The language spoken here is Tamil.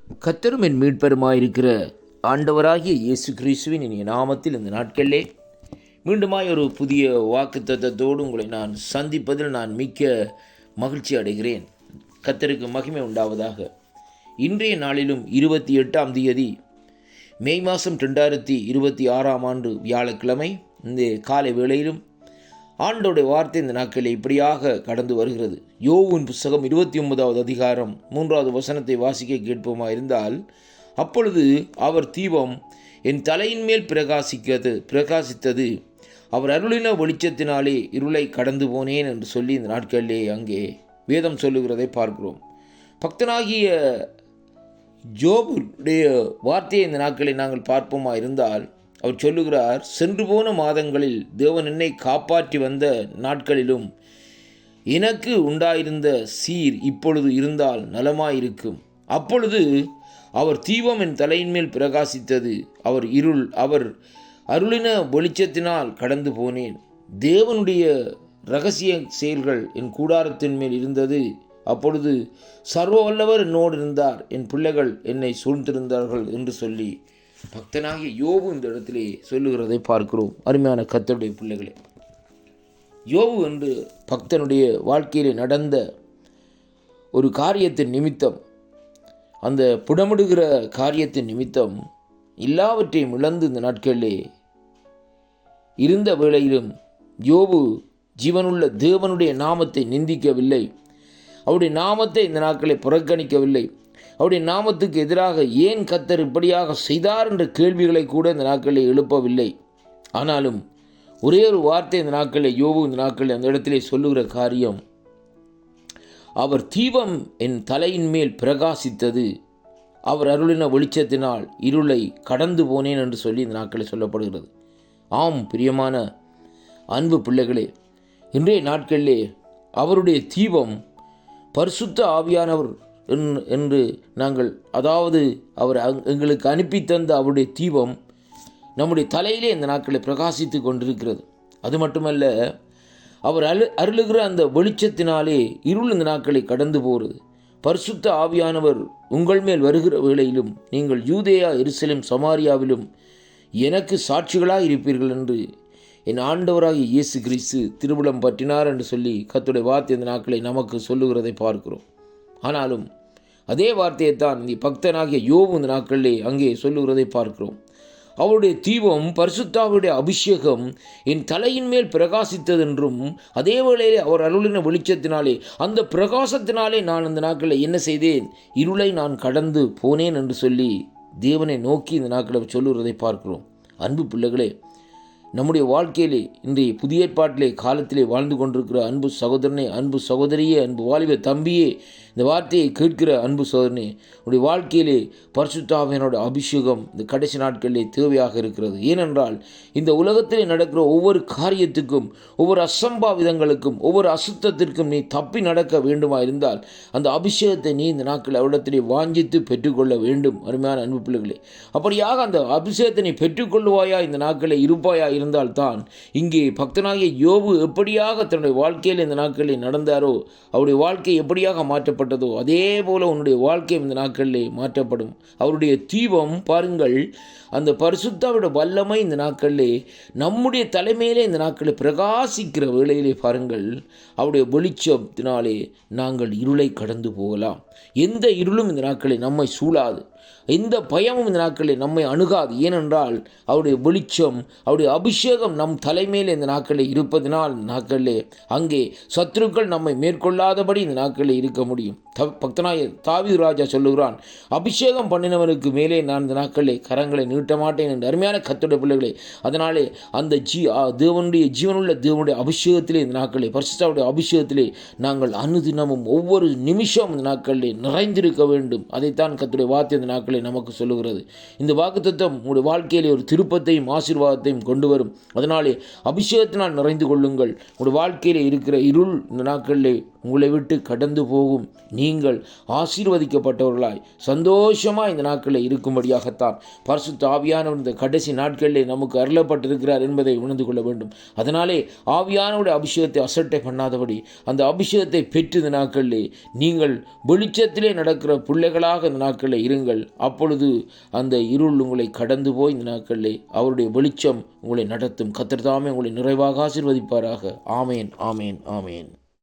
கர்த்தரும் என் மீட்பருமாயிருக்கிற ஆண்டவராகிய இயேசு கிறிஸ்துவின் இனிய நாமத்தில் இந்த நாட்களிலே மீண்டுமாய் ஒரு புதிய வாக்குத்தத்தத்தோடு உங்களை நான் சந்திப்பதில் நான் மிக்க மகிழ்ச்சி அடைகிறேன். கர்த்தருக்கு மகிமை உண்டாவதாக. இன்றைய நாளிலும் 28ஆம் தேதி மே மாதம் 2026ஆம் ஆண்டு வியாழக்கிழமை இந்த காலை வேளையிலும் ஆண்டோடைய வார்த்தை இந்த நாட்களில் இப்படியாக கடந்து வருகிறது. யோபுவின் புஸ்தகம் 29வது அதிகாரம் 3வது வசனத்தை வாசிக்க கேட்போமா இருந்தால், அப்பொழுது அவர் தீபம் என் தலையின் மேல் பிரகாசித்தது, அவர் அருளின வெளிச்சத்தினாலே இருளை கடந்து போனேன் என்று சொல்லி இந்த நாட்களிலே அங்கே வேதம் சொல்லுகிறதை பார்க்கிறோம். பக்தனாகிய யோபுடைய வார்த்தையை இந்த நாட்களில் நாங்கள் பார்ப்போமா இருந்தால், அவர் சொல்லுகிறார், சென்று போன மாதங்களில் தேவன் என்னை காப்பாற்றி வந்த நாட்களிலும் எனக்கு உண்டாயிருந்த சீர் இப்பொழுது இருந்தால் நலமாயிருக்கும். அப்பொழுது அவர் தீபம் என் தலையின் மேல் பிரகாசித்தது, அவர் அருளின வெளிச்சத்தினால் கடந்து போனேன். தேவனுடைய இரகசிய செயல்கள் என் கூடாரத்தின் மேல் இருந்தது. அப்பொழுது சர்வ வல்லவர் என்னோடு இருந்தார், என் பிள்ளைகள் என்னை சூழ்ந்திருந்தார்கள் என்று சொல்லி பக்தனாகிய யோபு இந்த இடத்திலே சொல்லுகிறதை பார்க்கிறோம். அருமையான கர்த்தருடைய பிள்ளைகளே, யோபு என்று பக்தனுடைய வாழ்க்கையிலே நடந்த ஒரு காரியத்தின் நிமித்தம், அந்த புடமிடுகிற காரியத்தின் நிமித்தம் எல்லாவற்றையும் இழந்து இந்த நாட்களிலே இருந்த வேளையிலும் யோபு ஜீவனுள்ள தேவனுடைய நாமத்தை நிந்திக்கவில்லை. அவருடைய நாமத்தை இந்த நாட்களை புறக்கணிக்கவில்லை. அவருடைய நாமத்துக்கு எதிராக ஏன் கர்த்தர் இப்படியாக செய்தார் என்ற கேள்விகளை கூட இந்த நாட்களில் எழுப்பவில்லை. ஆனாலும் ஒரே ஒரு வார்த்தை இந்த நாட்களில் யோபு இந்த நாட்களில் அந்த இடத்திலே சொல்லுகிற காரியம், அவர் தீபம் என் தலையின் மேல் பிரகாசித்தது, அவர் அருளின வெளிச்சத்தினால் இருளை கடந்து போனேன் என்று சொல்லி இந்த நாட்களில் சொல்லப்படுகிறது. ஆம் பிரியமான அன்பு பிள்ளைகளே, இன்றைய நாட்களிலே அவருடைய தீபம் பரிசுத்த ஆவியானவர் என்று நாங்கள், அதாவது அவர் எங்களுக்கு அனுப்பி தந்த அவருடைய தீபம் நம்முடைய தலையிலே இந்த நாட்களில் பிரகாசித்து கொண்டிருக்கிறது. அது மட்டுமல்ல, அவர் அருளுகிற அந்த வெளிச்சத்தினாலே இருள் இந்த நாட்களை கடந்து போகிறது. பரிசுத்த ஆவியானவர் உங்கள் மேல் வருகிற வேளையிலும் நீங்கள் யூதேயா, எருசலேம், சமாரியாவிலும் எனக்கு சாட்சிகளாக இருப்பீர்கள் என்று என் ஆண்டவராகிய இயேசு கிறிஸ்து திருவிழம் பற்றினார் என்று சொல்லி கர்த்தருடைய வார்த்தை இந்த நாட்களை நமக்கு சொல்லுகிறதை பார்க்கிறோம். ஆனாலும் அதே வார்த்தையைத்தான் இந்த பக்தனாகிய யோபு இந்த நாட்களிலே அங்கே சொல்லுகிறதை பார்க்கிறோம். அவருடைய தீபம் பரிசுத்தாவுடைய அபிஷேகம் என் தலையின் மேல் பிரகாசித்ததென்றும், அதே வேளையிலே அவர் அருளின வெளிச்சத்தினாலே, அந்த பிரகாசத்தினாலே நான் இந்த நாட்களில் என்ன செய்தேன், இருளை நான் கடந்து போனேன் என்று சொல்லி தேவனை நோக்கி இந்த நாட்களில் சொல்லுகிறதை பார்க்கிறோம். அன்பு பிள்ளைகளே, நம்முடைய வாழ்க்கையிலே இன்றைய புதிய ஏற்பாட்டிலே காலத்திலே வாழ்ந்து கொண்டிருக்கிற அன்பு சகோதரனே, அன்பு சகோதரியே, அன்பு வாலிப தம்பியே, இந்த வார்த்தையை கேட்கிற அன்பு சகோதரனே, உடைய வாழ்க்கையிலே பரிசுத்த ஆவியானவருடைய அபிஷேகம் இந்த கடைசி நாட்களிலே தேவையாக இருக்கிறது. ஏனென்றால் இந்த உலகத்திலே நடக்கிற ஒவ்வொரு காரியத்துக்கும், ஒவ்வொரு அசம்பாவிதங்களுக்கும், ஒவ்வொரு அசுத்தத்திற்கும் நீ தப்பி நடக்க வேண்டுமா இருந்தால் அந்த அபிஷேகத்தை நீ இந்த நாட்களில் அவரிடத்திலே வாஞ்சித்து பெற்றுக்கொள்ள வேண்டும். அருமையான அன்பு பிள்ளைகளே, அப்படியாக அந்த அபிஷேகத்தை நீ பெற்றுக்கொள்வாயா, இந்த நாட்களில் இருப்பாயா இருந்தால்தான் இங்கே பக்தனாகிய யோபு எப்படியாக தன்னுடைய வாழ்க்கையில் இந்த நாட்களில் நடந்தாரோ, அவருடைய வாழ்க்கை எப்படியாக மாற்றப்பட்டதோ அதே போல உன்னுடைய வாழ்க்கை இந்த நாட்களிலே மாற்றப்படும். அவருடைய தீபம் பாருங்கள், அந்த பரிசுத்தாவோட வல்லமை இந்த நாட்களிலே நம்முடைய தலைமையிலே இந்த நாட்களில் பிரகாசிக்கிற வேளையிலே பாருங்கள், அவருடைய வெளிச்சத்தினாலே நாங்கள் இருளை கடந்து போகலாம். எந்த இருளும் இந்த நாட்களில் நம்மை சூழாது, எந்த பயமும் இந்த நாட்களில் நம்மை அணுகாது. ஏனென்றால் அவருடைய வெளிச்சம், அவருடைய அபிஷேகம் நம் தலைமையில் இந்த நாட்களில் இருப்பதனால் இந்த நாட்களிலே அங்கே சத்துருக்கள் நம்மை மேற்கொள்ளாதபடி இந்த நாட்களில் இருக்க முடியும். பக்தனாய தாவீது ராஜா சொல்லுகிறான், அபிஷேகம் பண்ணினவனுக்கு மேலே நான் இந்த நாட்களிலே கரங்களை நீட்ட மாட்டேன் என்று. அருமையான கர்த்தருடைய பிள்ளைகளே, அதனாலே அந்த தேவனுடைய ஜீவனுள்ள தேவனுடைய அபிஷேகத்திலே இந்த நாட்களிலே, பரிசுத்தாவுடைய அபிஷேகத்திலே நாங்கள் அனுதினமும் ஒவ்வொரு நிமிஷம் இந்த நாட்களிலே நிறைந்திருக்க வேண்டும். அதைத்தான் கர்த்தருடைய வார்த்தை இந்த நாட்களில் நமக்கு சொல்லுகிறது. இந்த வாக்குத்தத்தம் உங்களுடைய வாழ்க்கையிலே ஒரு திருப்பத்தையும் ஆசீர்வாதத்தையும் கொண்டு வரும். அதனாலே அபிஷேகத்தினால் நிறைந்து கொள்ளுங்கள். உங்களுடைய வாழ்க்கையிலே இருக்கிற இருள் இந்த நாட்களிலே உங்களை விட்டு கடந்து போகும். நீங்கள் ஆசீர்வதிக்கப்பட்டவர்களாய் சந்தோஷமாக இந்த நாட்களில் இருக்கும்படியாகத்தான் பரிசுத்த ஆவியானவர் இந்த கடைசி நாட்களிலே நமக்கு அருளப்பட்டிருக்கிறார் என்பதை உணர்ந்து கொள்ள வேண்டும். அதனாலே ஆவியானவருடைய அபிஷேகத்தை அசட்டை பண்ணாதபடி அந்த அபிஷேகத்தை பெற்று இந்த நாட்களிலே நீங்கள் வெளிச்சத்திலே நடக்கிற பிள்ளைகளாக இந்த நாட்களில் இருங்கள். அப்பொழுது அந்த இருள் உங்களை கடந்து போய் இந்த நாட்களிலே அவருடைய வெளிச்சம் உங்களை நடத்தும். கர்த்தர் தாமே உங்களை நிறைவாக ஆசீர்வதிப்பாராக. ஆமேன், ஆமேன், ஆமேன்.